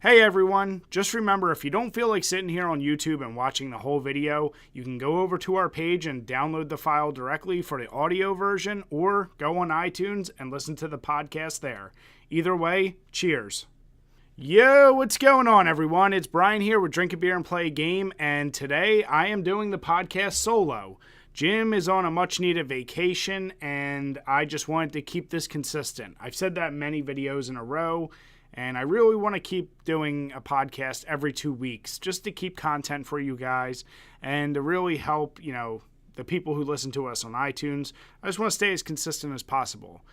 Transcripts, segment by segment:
Hey everyone, just remember if you don't feel like sitting here on YouTube and watching the whole video, you can go over to our page and download the file directly for the audio version or go on iTunes and listen to the podcast there. Either way, cheers. Yo, what's going on everyone? It's Brian here with DrinkABeerandPlayAGame, and today I am doing the podcast solo. Jim is on a much needed vacation and I just wanted to keep this consistent. I've said that in many videos in a row. And I really want to keep doing a podcast every 2 weeks just to keep content for you guys and to really help, the people who listen to us on iTunes. I just want to stay as consistent as possible.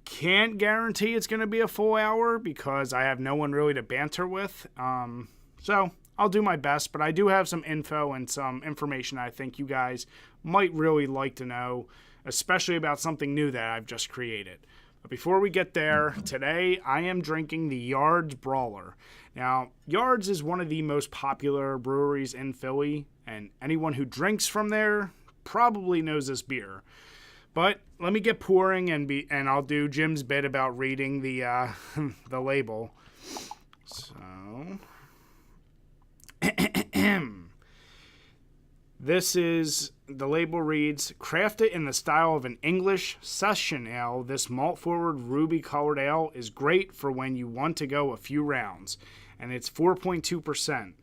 Can't guarantee it's going to be a full hour because I have no one really to banter with. So I'll do my best, but I do have some info and some information I think you guys might really like to know, especially about something new that I've just created. But before we get there, today I am drinking the Yards Brawler. Now, Yards is one of the most popular breweries in Philly, and anyone who drinks from there probably knows this beer. But let me get pouring, and I'll do Jim's bit about reading the the label. So, the label reads, crafted in the style of an English session ale, this malt-forward ruby-colored ale is great for when you want to go a few rounds. And it's 4.2%.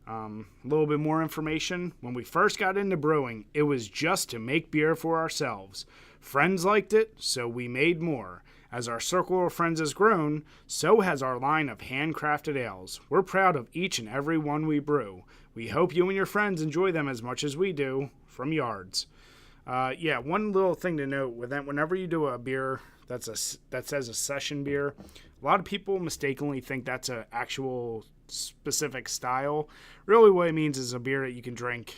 A little bit more information. When we first got into brewing, it was just to make beer for ourselves. Friends liked it, so we made more. As our circle of friends has grown, so has our line of handcrafted ales. We're proud of each and every one we brew. We hope you and your friends enjoy them as much as we do. From Yards. One little thing to note, whenever you do a beer that says a session beer, a lot of people mistakenly think that's an actual specific style. Really what it means is a beer that you can drink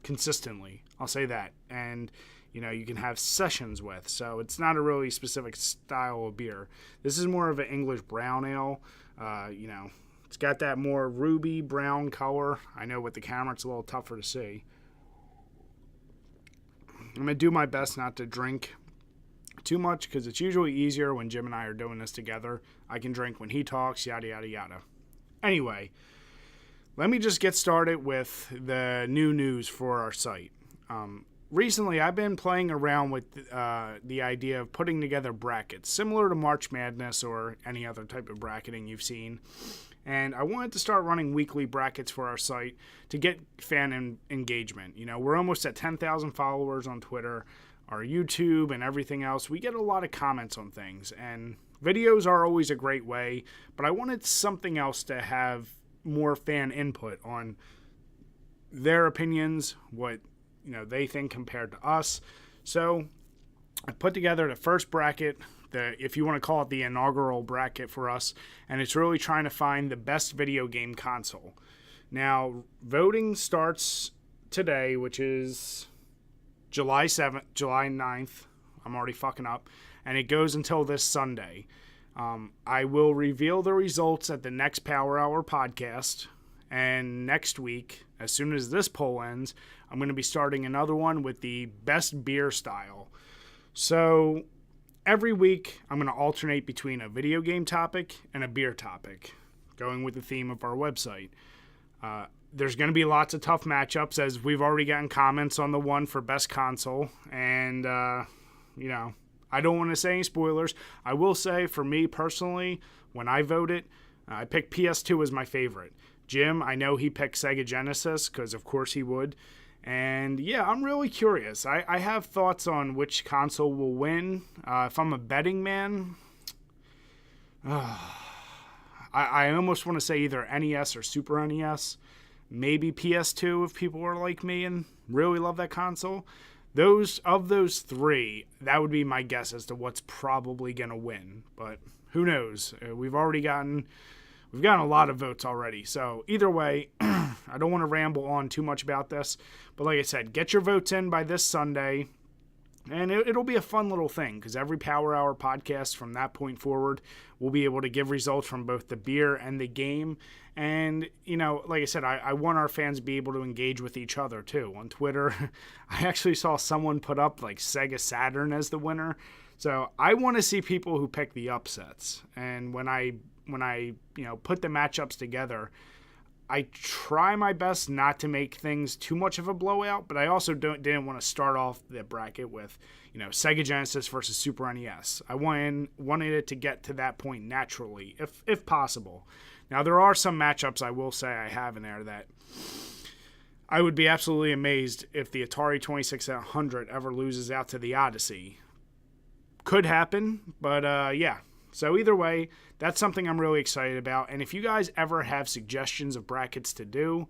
consistently. I'll say that. And you can have sessions with. So it's not a really specific style of beer. This is more of an English brown ale. It's got that more ruby brown color. I know with the camera it's a little tougher to see. I'm going to do my best not to drink too much because it's usually easier when Jim and I are doing this together. I can drink when he talks, yada, yada, yada. Anyway, let me just get started with the new news for our site. Recently, I've been playing around with the idea of putting together brackets, similar to March Madness or any other type of bracketing you've seen. And I wanted to start running weekly brackets for our site to get fan engagement. We're almost at 10,000 followers on Twitter, our YouTube, and everything else. We get a lot of comments on things, and videos are always a great way, but I wanted something else to have more fan input on their opinions, what they think compared to us. So I put together the first bracket, if you want to call it the inaugural bracket for us, and it's really trying to find the best video game console. Now, voting starts today, which is July 9th. I'm already fucking up. And it goes until this Sunday. I will reveal the results at the next Power Hour podcast. And next week, as soon as this poll ends, I'm going to be starting another one with the best beer style. So every week, I'm going to alternate between a video game topic and a beer topic, going with the theme of our website. There's going to be lots of tough matchups, as we've already gotten comments on the one for best console. And, I don't want to say any spoilers. I will say, for me personally, when I voted, I picked PS2 as my favorite. Jim, I know he picked Sega Genesis, because of course he would. And yeah, I'm really curious. I have thoughts on which console will win. If I'm a betting man, I almost want to say either NES or Super NES. Maybe PS2 if people are like me and really love that console. Those three, that would be my guess as to what's probably going to win. But who knows? We've gotten a lot of votes already. So either way, I don't want to ramble on too much about this. But like I said, get your votes in by this Sunday. And it'll be a fun little thing because every Power Hour podcast from that point forward, we'll be able to give results from both the beer and the game. And, like I said, I want our fans to be able to engage with each other too. On Twitter, I actually saw someone put up like Sega Saturn as the winner. So I want to see people who pick the upsets. And when I put the matchups together, I try my best not to make things too much of a blowout, but I also didn't want to start off the bracket with, Sega Genesis versus Super NES. I wanted it to get to that point naturally, if possible. Now, there are some matchups I will say I have in there that I would be absolutely amazed if the Atari 2600 ever loses out to the Odyssey. Could happen, but yeah. So either way, that's something I'm really excited about. And if you guys ever have suggestions of brackets to do,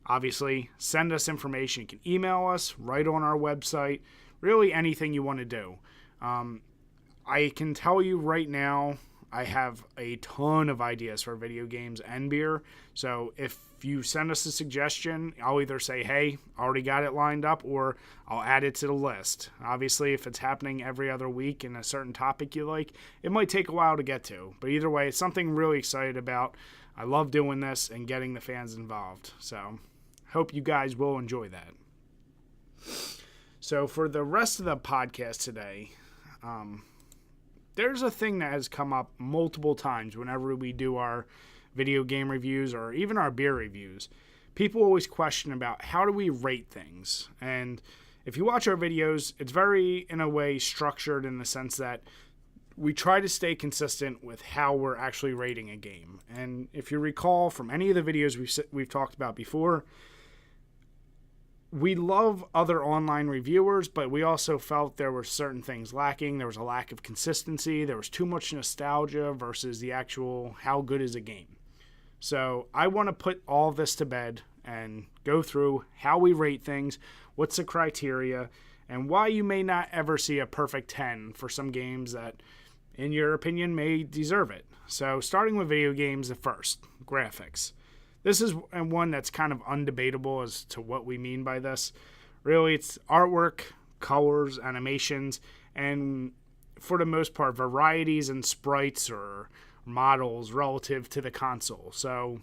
obviously send us information. You can email us, write on our website, really anything you want to do. I can tell you right now, I have a ton of ideas for video games and beer. So if you send us a suggestion, I'll either say, hey, I already got it lined up, or I'll add it to the list. Obviously, if it's happening every other week in a certain topic you like, it might take a while to get to. But either way, it's something I'm really excited about. I love doing this and getting the fans involved. So hope you guys will enjoy that. So for the rest of the podcast today, there's a thing that has come up multiple times whenever we do our video game reviews or even our beer reviews. People always question about how do we rate things. And if you watch our videos, it's very, in a way, structured in the sense that we try to stay consistent with how we're actually rating a game. And if you recall from any of the videos we've talked about before, we love other online reviewers, but we also felt there were certain things lacking. There was a lack of consistency. There was too much nostalgia versus the actual how good is a game. So I want to put all this to bed and go through how we rate things, what's the criteria, and why you may not ever see a perfect 10 for some games that, in your opinion, may deserve it. So starting with video games, the first, graphics. This is one that's kind of undebatable as to what we mean by this. Really, it's artwork, colors, animations, and for the most part, varieties in sprites or models relative to the console. So,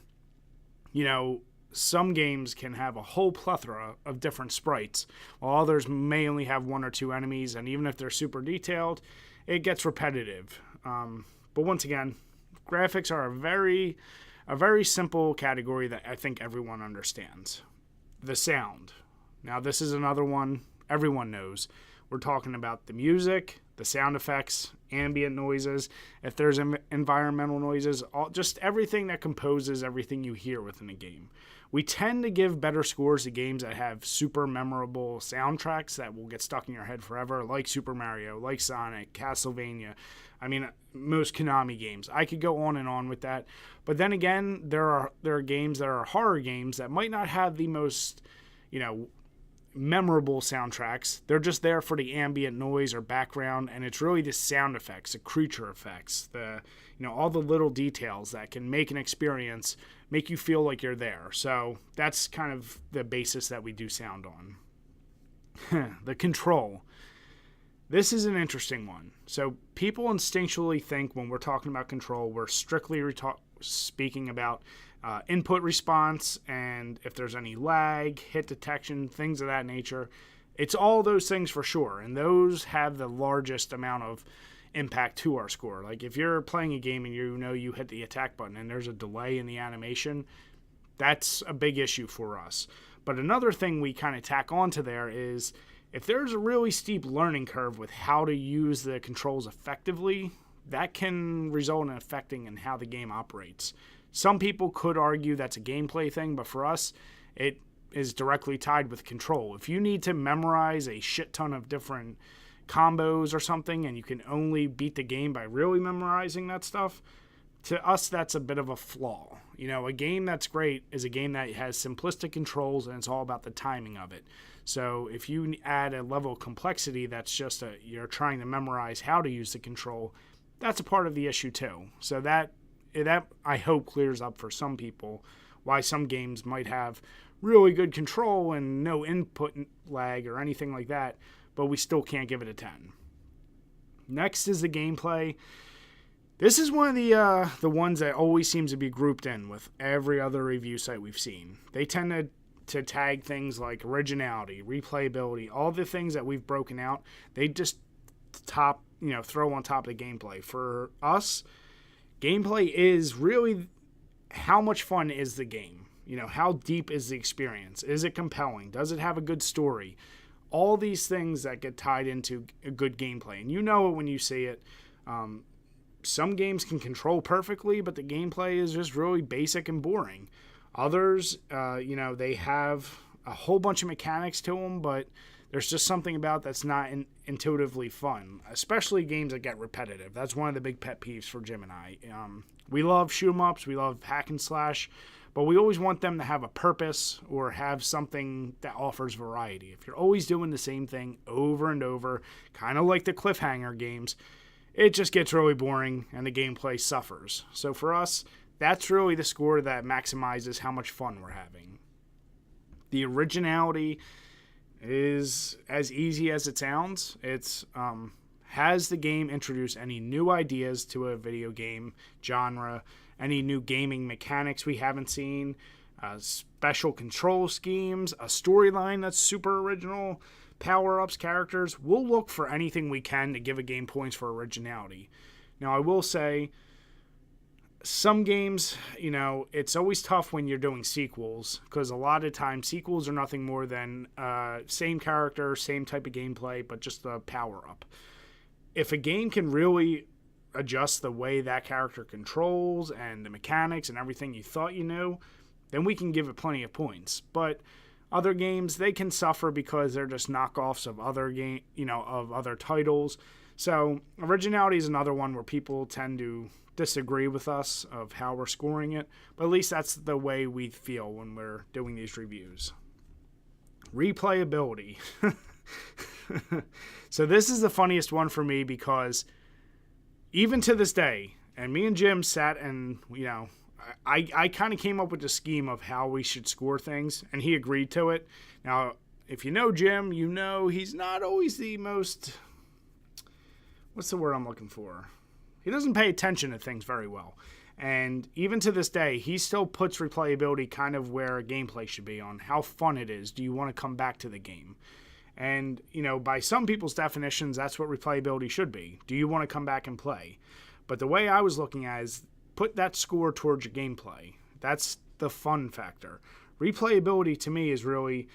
some games can have a whole plethora of different sprites, while others may only have one or two enemies, and even if they're super detailed, it gets repetitive. But once again, graphics are a very simple category that I think everyone understands. The sound. Now, this is another one everyone knows. We're talking about the music, the sound effects, ambient noises, if there's environmental noises, just everything that composes everything you hear within a game. We tend to give better scores to games that have super memorable soundtracks that will get stuck in your head forever, like Super Mario, like Sonic, Castlevania. I mean, most Konami games. I could go on and on with that. But then again, there are games that are horror games that might not have the most, memorable soundtracks. They're just there for the ambient noise or background, and it's really the sound effects, the creature effects, all the little details that can make an experience make you feel like you're there. So that's kind of the basis that we do sound on. The control. This is an interesting one. So people instinctually think when we're talking about control, we're strictly speaking about input response and if there's any lag, hit detection, things of that nature. It's all those things for sure, and those have the largest amount of impact to our score. Like if you're playing a game and you hit the attack button and there's a delay in the animation, that's a big issue for us. But another thing we kind of tack onto there is if there's a really steep learning curve with how to use the controls effectively, that can result in affecting in how the game operates. Some people could argue that's a gameplay thing, but for us, it is directly tied with control. If you need to memorize a shit ton of different combos or something and you can only beat the game by really memorizing that stuff, to us that's a bit of a flaw. A game that's great is a game that has simplistic controls and it's all about the timing of it. So if you add a level of complexity that's just you're trying to memorize how to use the control, that's a part of the issue too. So that I hope clears up for some people why some games might have really good control and no input lag or anything like that, but we still can't give it a 10. Next is the gameplay. This is one of the ones that always seems to be grouped in with every other review site we've seen. They tend to tag things like originality, replayability, all the things that we've broken out. They just throw on top of the gameplay. For us, gameplay is really how much fun is the game? How deep is the experience? Is it compelling? Does it have a good story? All these things that get tied into a good gameplay. And you know it when you see it. Some games can control perfectly, but the gameplay is just really basic and boring. Others, they have a whole bunch of mechanics to them, but there's just something about that's not intuitively fun, especially games that get repetitive. That's one of the big pet peeves for Jim and I. We love shoot 'em ups, we love hack and slash, but we always want them to have a purpose or have something that offers variety. If you're always doing the same thing over and over, kind of like the cliffhanger games, it just gets really boring and the gameplay suffers. So for us, that's really the score that maximizes how much fun we're having. The originality is as easy as it sounds. It's has the game introduced any new ideas to a video game genre, any new gaming mechanics we haven't seen, special control schemes, a storyline that's super original, power-ups, characters. We'll look for anything we can to give a game points for originality. Now, I will say, some games, it's always tough when you're doing sequels, because a lot of times sequels are nothing more than same character, same type of gameplay, but just the power-up. If a game can really adjust the way that character controls and the mechanics and everything you thought you knew, then we can give it plenty of points. But other games, they can suffer because they're just knockoffs of other titles. So originality is another one where people tend to disagree with us of how we're scoring it, but at least that's the way we feel when we're doing these reviews. Replayability. So this is the funniest one for me because even to this day, and me and Jim sat and, I kind of came up with the scheme of how we should score things, and he agreed to it. Now, if you know Jim, he's not always the most, what's the word I'm looking for? He doesn't pay attention to things very well. And even to this day, he still puts replayability kind of where gameplay should be on how fun it is. Do you want to come back to the game? And, by some people's definitions, that's what replayability should be. Do you want to come back and play? But the way I was looking at it is put that score towards your gameplay. That's the fun factor. Replayability to me is really,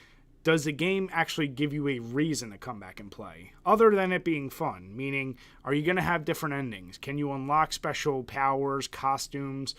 does the game actually give you a reason to come back and play? Other than it being fun, meaning, are you going to have different endings? Can you unlock special powers, costumes?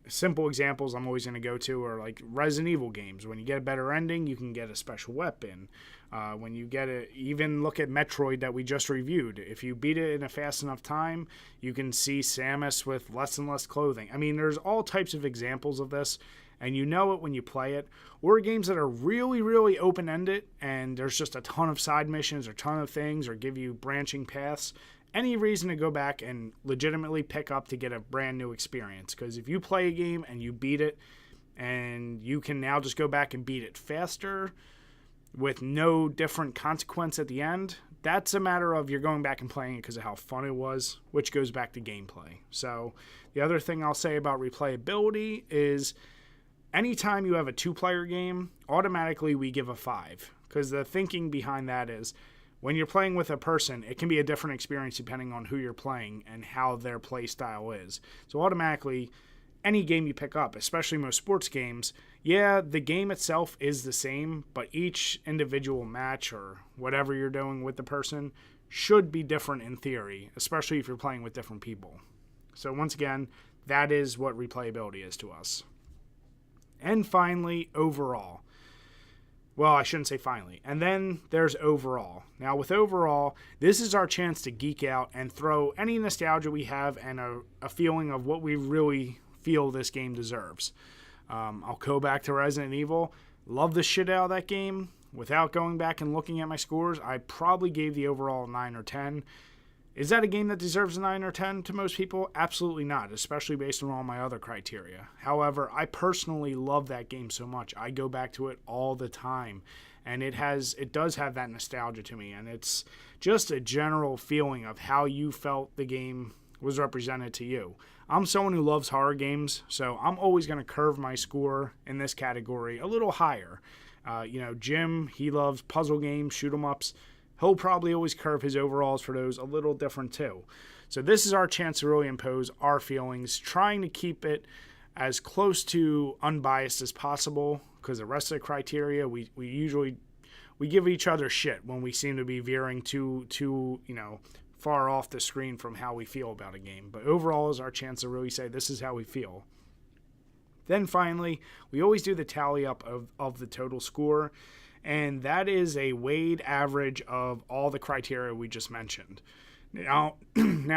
Simple examples I'm always going to go to are like Resident Evil games. When you get a better ending, you can get a special weapon. When you even look at Metroid that we just reviewed. If you beat it in a fast enough time, you can see Samus with less and less clothing. I mean, there's all types of examples of this, and you know it when you play it. Or games that are really, really open-ended, and there's just a ton of side missions or ton of things, or give you branching paths. Any reason to go back and legitimately pick up to get a brand new experience. Because if you play a game and you beat it, and you can now just go back and beat it faster with no different consequence at the end, that's a matter of you're going back and playing it because of how fun it was, which goes back to gameplay. So the other thing I'll say about replayability is anytime you have a two-player game, automatically we give a 5. Because the thinking behind that is, when you're playing with a person, it can be a different experience depending on who you're playing and how their play style is. So automatically, any game you pick up, especially most sports games, the game itself is the same, but each individual match or whatever you're doing with the person should be different in theory, especially if you're playing with different people. So once again, that is what replayability is to us. And finally, overall. Well, I shouldn't say finally. And then there's overall. Now, with overall, this is our chance to geek out and throw any nostalgia we have and a feeling of what we really feel this game deserves. I'll go back to Resident Evil. Love the shit out of that game. Without going back and looking at my scores, I probably gave the overall 9 or 10. Is that a game that deserves a 9 or 10 to most people? Absolutely not, especially based on all my other criteria. However, I personally love that game so much. I go back to it all the time, and it does have that nostalgia to me, and it's just a general feeling of how you felt the game was represented to you. I'm someone who loves horror games, so I'm always going to curve my score in this category a little higher. Jim, he loves puzzle games, shoot 'em ups. He'll probably always curve his overalls for those a little different too. So this is our chance to really impose our feelings, trying to keep it as close to unbiased as possible, because the rest of the criteria, we usually give each other shit when we seem to be veering too far off the screen from how we feel about a game. But overall is our chance to really say this is how we feel. Then finally, we always do the tally up of the total score, and that is a weighted average of all the criteria we just mentioned. Now,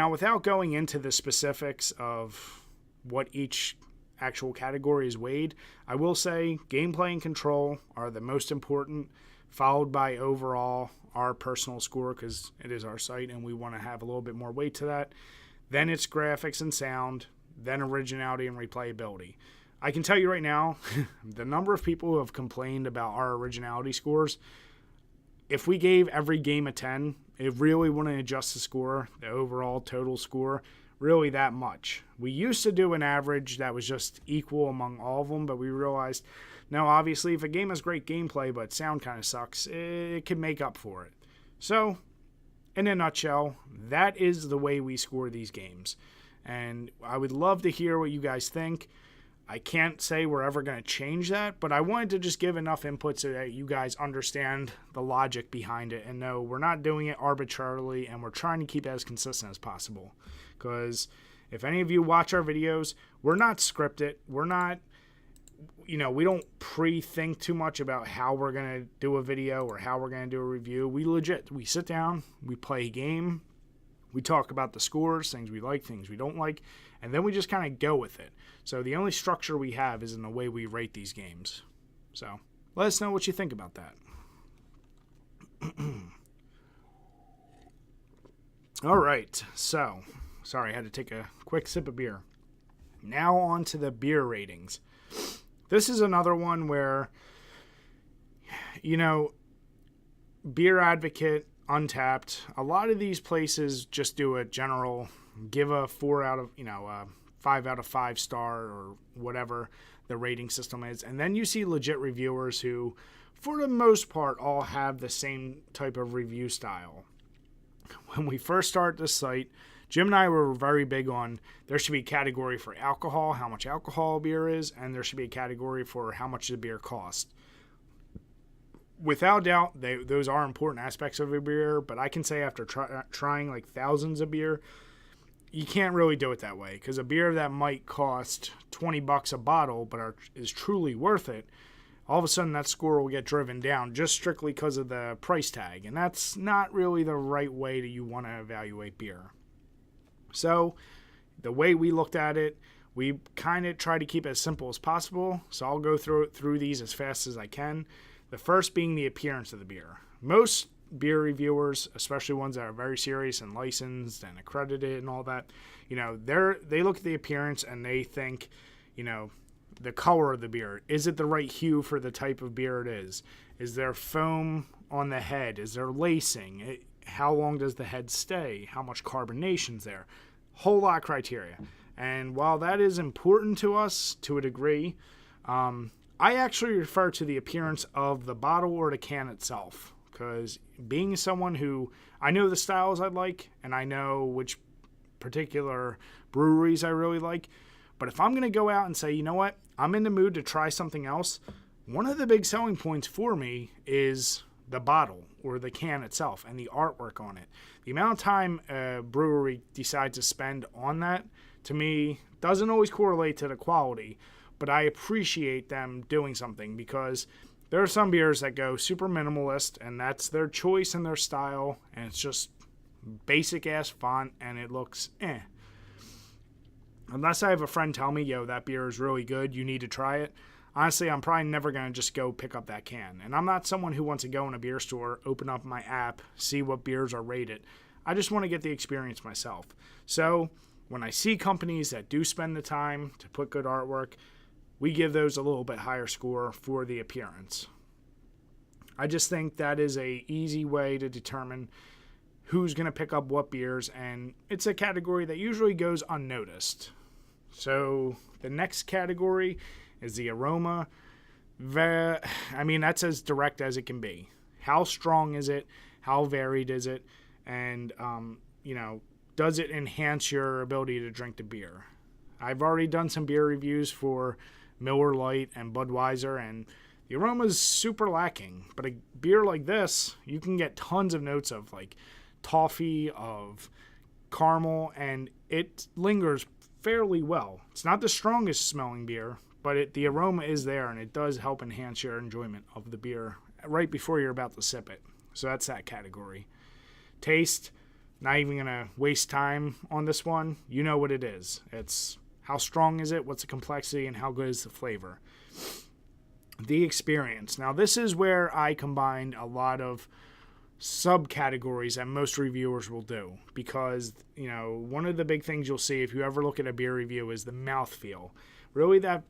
without going into the specifics of what each actual category is weighed, I will say gameplay and control are the most important, followed by overall our personal score, because it is our site and we want to have a little bit more weight to that. Then it's graphics and sound, then originality and replayability. I can tell you right now, the number of people who have complained about our originality scores, if we gave every game a 10, it really wouldn't adjust the score, the overall total score, really that much. We used to do an average that was just equal among all of them, but we realized, now obviously if a game has great gameplay but sound kind of sucks, it can make up for it. So, in a nutshell, that is the way we score these games. And I would love to hear what you guys think. I can't say we're ever going to change that, but I wanted to just give enough input so that you guys understand the logic behind it and know we're not doing it arbitrarily, and we're trying to keep it as consistent as possible. Because if any of you watch our videos, we're not scripted. We're not, we don't pre-think too much about how we're going to do a video or how we're going to do a review. We sit down, we play a game, we talk about the scores, things we like, things we don't like, and then we just kind of go with it. So the only structure we have is in the way we rate these games. So let us know what you think about that. All right, so sorry, I had to take a quick sip of beer. Now on to the beer ratings. This is another one where, Beer Advocate, Untapped, a lot of these places just do a general, give a 5 out of 5 star or whatever the rating system is. And then you see legit reviewers who, for the most part, all have the same type of review style. When we first started this site, Jim and I were very big on there should be a category for alcohol, how much alcohol beer is, and there should be a category for how much the beer costs. Without doubt, those are important aspects of a beer, but I can say after trying like thousands of beer, you can't really do it that way, because a beer that might cost $20 a bottle but is truly worth it, all of a sudden that score will get driven down just strictly because of the price tag, and that's not really the right way that you want to evaluate beer. So the way we looked at it, we kind of try to keep it as simple as possible, so I'll go through these as fast as I can. The first being the appearance of the beer. Most beer reviewers, especially ones that are very serious and licensed and accredited and all that, they look at the appearance and they think, the color of the beer. Is it the right hue for the type of beer it is? Is there foam on the head? Is there lacing? How long does the head stay? How much carbonation's there? Whole lot of criteria. And while that is important to us to a degree, I actually refer to the appearance of the bottle or the can itself, because being someone who, I know the styles I like and I know which particular breweries I really like, but if I'm going to go out and say, you know what, I'm in the mood to try something else, one of the big selling points for me is the bottle or the can itself and the artwork on it. The amount of time a brewery decides to spend on that, to me, doesn't always correlate to the quality, but I appreciate them doing something, because there are some beers that go super minimalist and that's their choice and their style, and it's just basic ass font and it looks Unless I have a friend tell me, yo, that beer is really good, you need to try it. Honestly, I'm probably never going to just go pick up that can. And I'm not someone who wants to go in a beer store, open up my app, see what beers are rated. I just want to get the experience myself. So when I see companies that do spend the time to put good artwork, we give those a little bit higher score for the appearance. I just think that is a easy way to determine who's going to pick up what beers, and it's a category that usually goes unnoticed. So the next category is the aroma. That's as direct as it can be. How strong is it? How varied is it? And, does it enhance your ability to drink the beer? I've already done some beer reviews for Miller Lite and Budweiser, and the aroma is super lacking. But a beer like this, you can get tons of notes of like toffee, of caramel, and it lingers fairly well. It's not the strongest smelling beer, but the aroma is there, and it does help enhance your enjoyment of the beer right before you're about to sip it. So that's that category. Taste, not even going to waste time on this one. You know what it is. It's how strong is it, what's the complexity, and how good is the flavor. The experience. Now, this is where I combined a lot of subcategories that most reviewers will do, because, you know, one of the big things you'll see if you ever look at a beer review is the mouthfeel. Really, that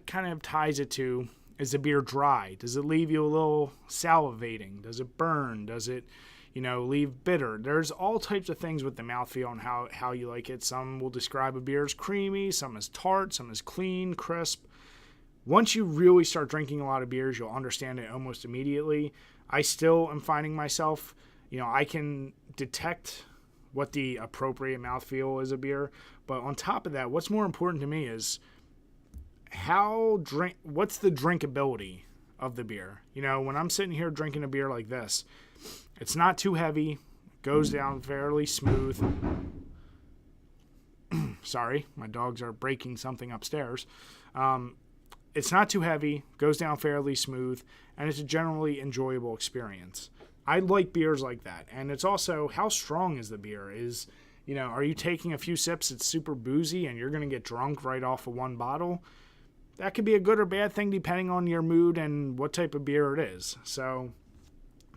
kind of ties it to, is the beer dry? Does it leave you a little salivating? Does it burn? Does it, you know, leave bitter? There's all types of things with the mouthfeel and how you like it. Some will describe a beer as creamy, some as tart, some as clean, crisp. Once you really start drinking a lot of beers, you'll understand it almost immediately. I still am finding myself, you know, I can detect what the appropriate mouthfeel is of beer. But on top of that, what's more important to me is what's the drinkability of the beer? You know, when I'm sitting here drinking a beer like this, it's not too heavy, goes down fairly smooth. Sorry, my dogs are breaking something upstairs. It's not too heavy, goes down fairly smooth, and it's a generally enjoyable experience. I like beers like that. And it's also, how strong is the beer? You know, are you taking a few sips, it's super boozy, and you're going to get drunk right off of one bottle? That could be a good or bad thing depending on your mood and what type of beer it is. So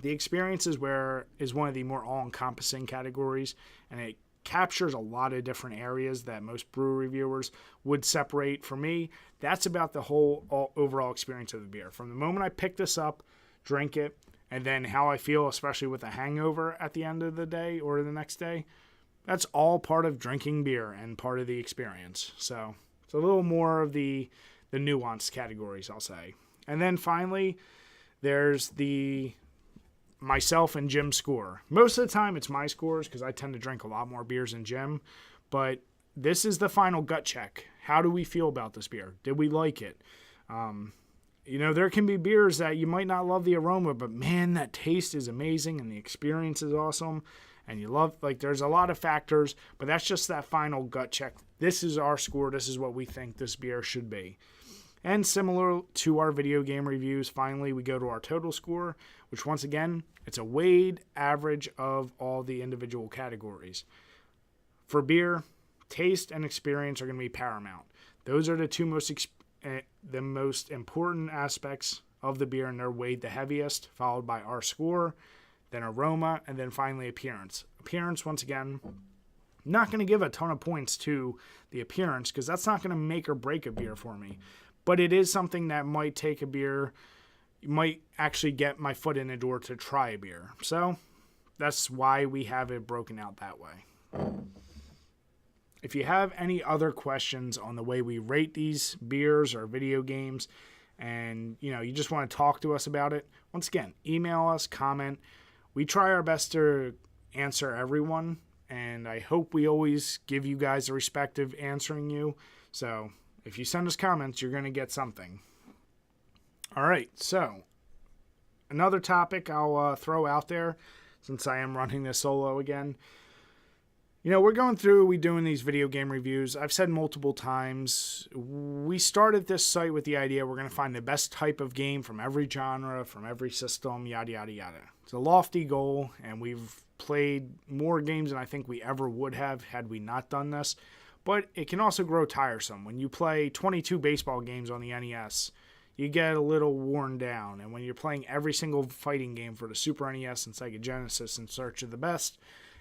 the experience is one of the more all-encompassing categories, and it captures a lot of different areas that most brewery reviewers would separate. For me, that's about the whole overall experience of the beer. From the moment I pick this up, drink it, and then how I feel, especially with a hangover at the end of the day or the next day, that's all part of drinking beer and part of the experience. So it's a little more of the nuanced categories, I'll say. And then finally, there's the myself and Jim's score. Most of the time it's my scores because I tend to drink a lot more beers than Jim, but this is the final gut check. How do we feel about this beer? Did we like it? You know, there can be beers that you might not love the aroma, but man, that taste is amazing and the experience is awesome. And you love, like, there's a lot of factors, but that's just that final gut check. This is our score. This is what we think this beer should be. And similar to our video game reviews, finally, we go to our total score, which once again, it's a weighted average of all the individual categories. For beer, taste and experience are going to be paramount. Those are the two most important aspects of the beer, and they're weighed the heaviest, followed by our score, then aroma, and then finally appearance. Appearance, once again, not going to give a ton of points to the appearance because that's not going to make or break a beer for me. But it is something that might take a beer, might actually get my foot in the door to try a beer. So that's why we have it broken out that way. If you have any other questions on the way we rate these beers or video games, and you just want to talk to us about it, once again, email us, comment. We try our best to answer everyone, and I hope we always give you guys the respect of answering you. So if you send us comments, you're going to get something. All right, so another topic I'll throw out there, since I am running this solo again. We're doing these video game reviews. I've said multiple times, we started this site with the idea we're going to find the best type of game from every genre, from every system, yada, yada, yada. It's a lofty goal, and we've played more games than I think we ever would have had we not done this. But it can also grow tiresome. When you play 22 baseball games on the NES, you get a little worn down. And when you're playing every single fighting game for the Super NES and Sega Genesis in search of the best,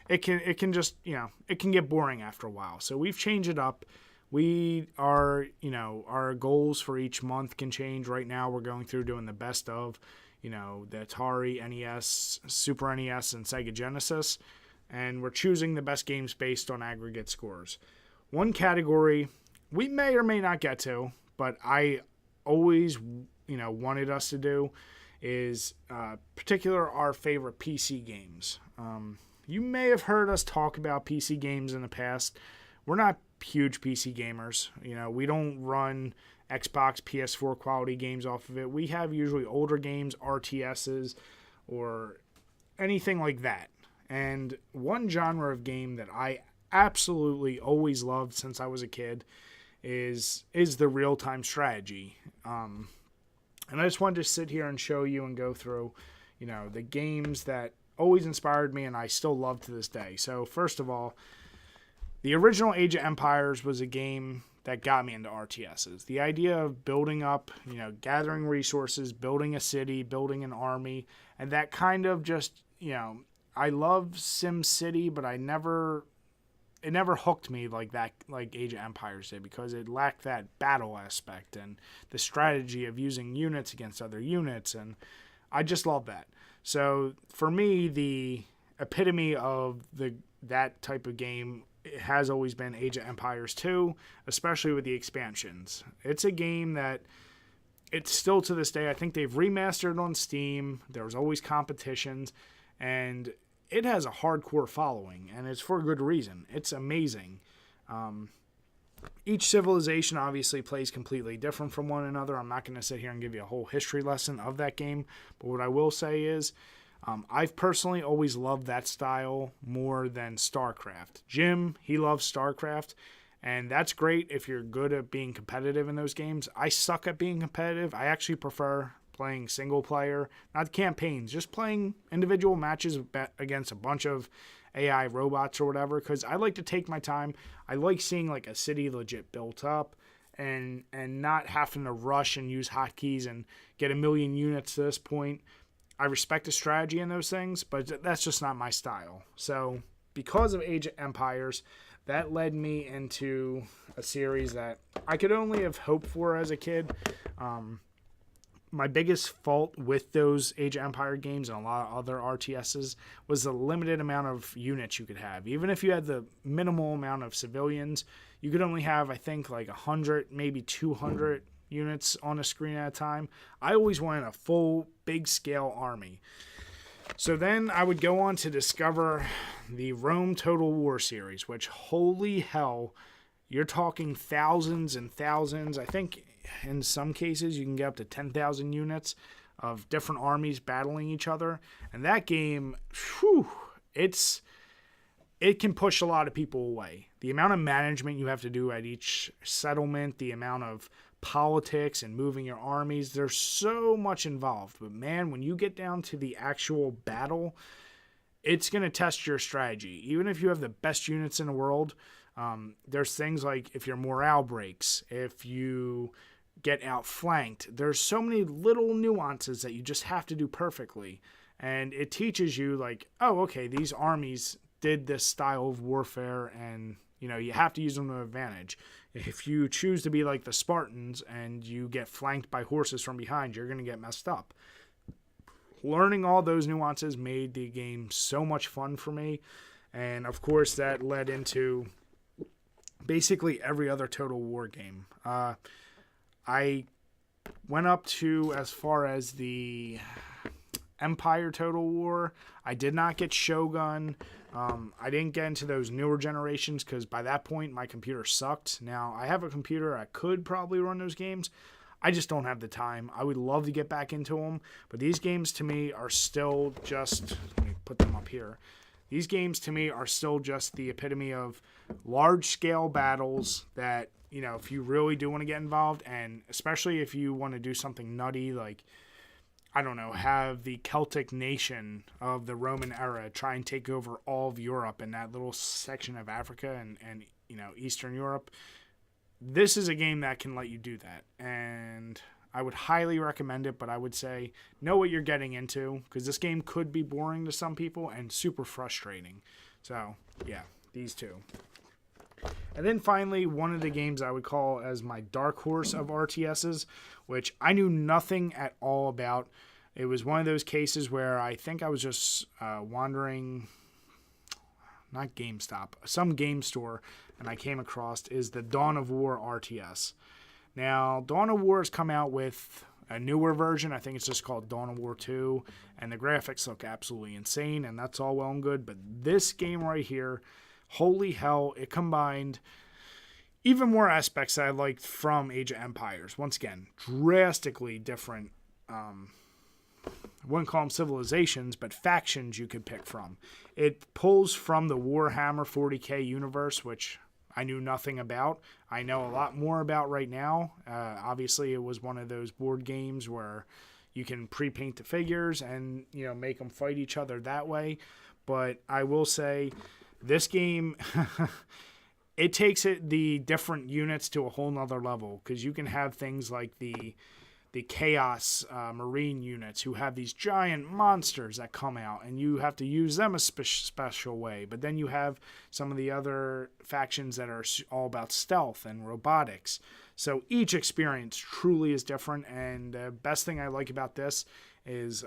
it can just, it can get boring after a while. So we've changed it up. We are, our goals for each month can change. Right now we're going through doing the best of, the Atari, NES, Super NES, and Sega Genesis. And we're choosing the best games based on aggregate scores. One category we may or may not get to, but I always, wanted us to do is our favorite PC games. you may have heard us talk about PC games in the past. We're not huge PC gamers. We don't run Xbox, PS4 quality games off of it. We have usually older games, RTSs, or anything like that. And one genre of game that I absolutely always loved since I was a kid is the real-time strategy. And I just wanted to sit here and show you and go through, the games that always inspired me and I still love to this day. So first of all, the original Age of Empires was a game that got me into RTSs. The idea of building up, gathering resources, building a city, building an army, and that kind of just, I love Sim City, but it never hooked me like Age of Empires did, because it lacked that battle aspect and the strategy of using units against other units, and I just love that. So for me, the epitome of that type of game has always been Age of Empires 2, especially with the expansions. It's a game that it's still to this day, I think they've remastered on Steam. There was always competitions, and it has a hardcore following, and it's for a good reason. It's amazing. Each civilization obviously plays completely different from one another. I'm not going to sit here and give you a whole history lesson of that game, but what I will say is I've personally always loved that style more than StarCraft. Jim, he loves StarCraft, and that's great if you're good at being competitive in those games. I suck at being competitive. I actually prefer playing single player, not campaigns, just playing individual matches against a bunch of AI robots or whatever, because I like to take my time. I like seeing like a city legit built up and not having to rush and use hotkeys and get a million units to this point. I respect the strategy in those things, but that's just not my style. So because of Age of Empires, that led me into a series that I could only have hoped for as a kid. My biggest fault with those Age of Empire games and a lot of other RTSs was the limited amount of units you could have. Even if you had the minimal amount of civilians, you could only have, I think, like 100, maybe 200 units on a screen at a time. I always wanted a full, big-scale army. So then I would go on to discover the Rome Total War series, which, holy hell, you're talking thousands and thousands. I think in some cases you can get up to 10,000 units of different armies battling each other. And that game, it can push a lot of people away. The amount of management you have to do at each settlement, the amount of politics and moving your armies, there's so much involved. But man, when you get down to the actual battle, it's going to test your strategy. Even if you have the best units in the world, there's things like if your morale breaks, if you get outflanked, there's so many little nuances that you just have to do perfectly. And it teaches you like, oh, okay, these armies did this style of warfare, and you have to use them to advantage. If you choose to be like the Spartans and you get flanked by horses from behind, you're going to get messed up. Learning all those nuances made the game so much fun for me. And of course, that led into basically every other Total War game. I went up to as far as the Empire Total War. I did not get Shogun. I didn't get into those newer generations because by that point my computer sucked. Now I have a computer, I could probably run those games. I just don't have the time. I would love to get back into them, but these games to me are still just, let me put them up here. These games to me are still just the epitome of large scale battles that, if you really do want to get involved, and especially if you want to do something nutty like, I don't know, have the Celtic nation of the Roman era try and take over all of Europe and that little section of Africa and Eastern Europe. This is a game that can let you do that. And I would highly recommend it, but I would say know what you're getting into, because this game could be boring to some people and super frustrating. So, yeah, these two. And then finally, one of the games I would call as my dark horse of RTSs, which I knew nothing at all about. It was one of those cases where I think I was just wandering, not GameStop, some game store, and I came across is the Dawn of War RTS. Now, Dawn of War has come out with a newer version. I think it's just called Dawn of War 2, and the graphics look absolutely insane, and that's all well and good. But this game right here, holy hell, it combined even more aspects that I liked from Age of Empires. Once again, drastically different. I wouldn't call them civilizations, but factions you could pick from. It pulls from the Warhammer 40K universe, which I knew nothing about. I know a lot more about right now. Obviously, it was one of those board games where you can pre-paint the figures and, you know, make them fight each other that way. But I will say this game, it takes the different units to a whole nother level, because you can have things like the Chaos Marine units who have these giant monsters that come out, and you have to use them a special way. But then you have some of the other factions that are all about stealth and robotics. So each experience truly is different, and the best thing I like about this is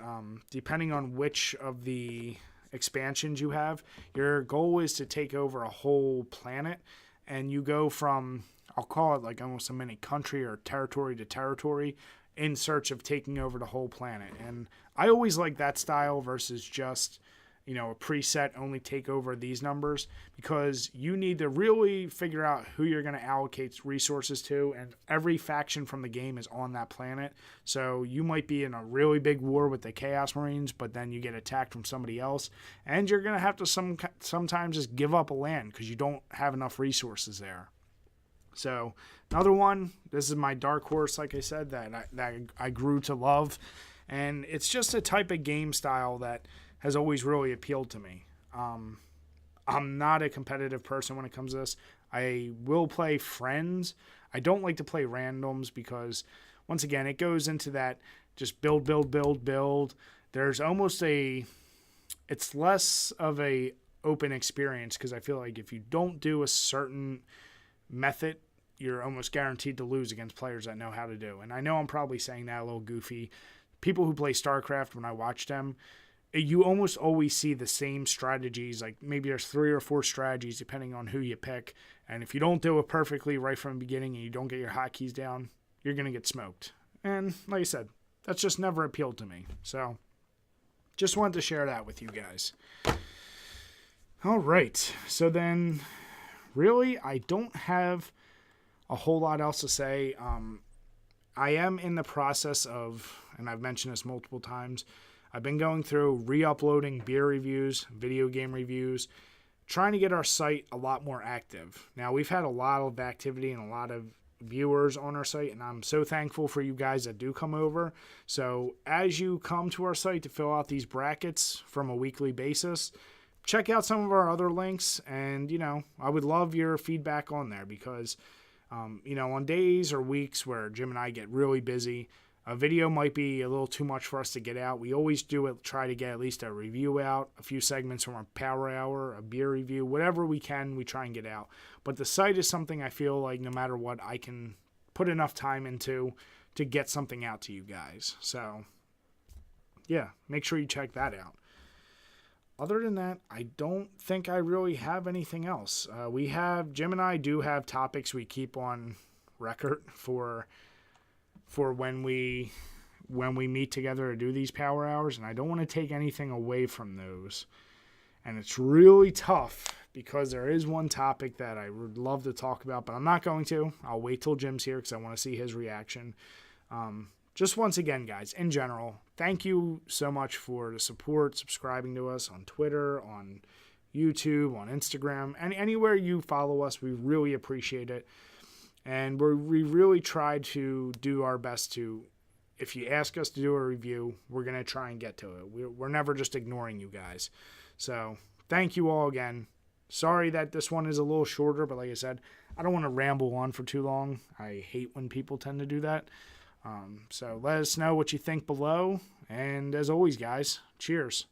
depending on which of the expansions you have, your goal is to take over a whole planet, and you go from, I'll call it like almost a mini country or territory to territory, in search of taking over the whole planet. And I always like that style versus just, you know, a preset only take over these numbers, because you need to really figure out who you're going to allocate resources to, and every faction from the game is on that planet. So you might be in a really big war with the Chaos Marines, but then you get attacked from somebody else, and you're going to have to sometimes just give up a land because you don't have enough resources there. So another one, this is my dark horse, like I said, that I grew to love. And it's just a type of game style that has always really appealed to me. I'm not a competitive person when it comes to this. I will play friends. I don't like to play randoms because, once again, it goes into that just build. There's almost it's less of a open experience, because I feel like if you don't do a certain method, you're almost guaranteed to lose against players that know how to do. And I know I'm probably saying that a little goofy. People who play StarCraft, when I watch them, you almost always see the same strategies. Like maybe there's 3 or 4 strategies depending on who you pick. And if you don't do it perfectly right from the beginning and you don't get your hotkeys down, you're going to get smoked. And like I said, that's just never appealed to me. So just wanted to share that with you guys. All right. So then really, I don't have a whole lot else to say. I am in the process of, and I've mentioned this multiple times, I've been going through re-uploading beer reviews, video game reviews, trying to get our site a lot more active. Now, we've had a lot of activity and a lot of viewers on our site, and I'm so thankful for you guys that do come over. So as you come to our site to fill out these brackets from a weekly basis, check out some of our other links, and, you know, I would love your feedback on there, because you know, on days or weeks where Jim and I get really busy, a video might be a little too much for us to get out. We always try to get at least a review out, a few segments from our Power Hour, a beer review, whatever we can, we try and get out. But the site is something I feel like no matter what, I can put enough time into to get something out to you guys. So, yeah, make sure you check that out. Other than that, I don't think I really have anything else. Jim and I do have topics we keep on record for when we meet together to do these Power Hours, and I don't want to take anything away from those. And it's really tough, because there is one topic that I would love to talk about, but I'm not going to. I'll wait till Jim's here because I want to see his reaction. Just once again, guys, in general, thank you so much for the support, subscribing to us on Twitter, on YouTube, on Instagram, and anywhere you follow us. We really appreciate it. And we really try to do our best to, if you ask us to do a review, we're going to try and get to it. We're never just ignoring you guys. So thank you all again. Sorry that this one is a little shorter, but like I said, I don't want to ramble on for too long. I hate when people tend to do that. So let us know what you think below. And as always, guys, cheers.